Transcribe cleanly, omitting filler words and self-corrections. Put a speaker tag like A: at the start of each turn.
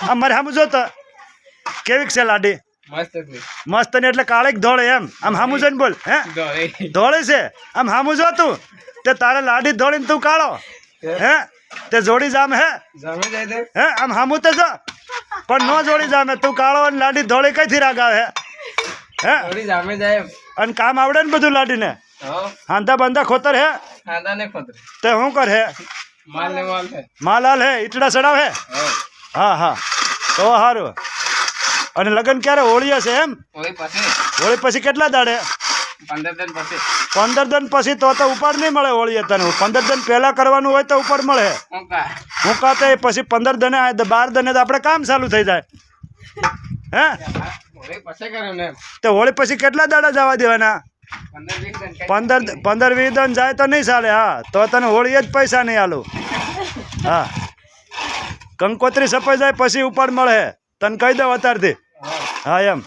A: આમ મારે સામું જોતો કેવીક છે લાડી મસ્ત ને એટલે કાળીક ધોળે એમ આમ સામું જોઈને બોલ હે ધોળે છે આમ સામું જો તું તે તારે લાડી ધોળીને તું કાળો હે તે જોડી જામે હે હે આમ સામું તો જો પણ ન જોડી જામે તું કાળો અને લાડી ધોળી કઈથી રાગ આવે હે અને કામ આવડે ને બધું લાડીને હાંધા બાંધા ખોતર હે તે શું કર હે માલ હાલ હે ઈટડા ચડાવ હે હા હા તો સારું અને લગ્ન ક્યારે હોળી હશે એમ હોળી પછી કેટલા દાડે 15 દિન પછી તો ઉપાડ નહીં મળે હોળી તને 15 દિન પહેલા કરવાનું હોય તો ઉપાડ મળે હું કહે પછી 15 દિને 12 દિને તો આપણે કામ ચાલુ થઈ જાય હે તો હોળી પછી કેટલા દાડા જવા દેવાના 15-20 દિન જાય તો નહીં ચાલે હા તો તને હોળી જ પૈસા નહીં આલું હા કંકોત્રી સપાઈ જાય પછી ઉપાડ મળે તને કહી દઉં અત્યારથી હા એમ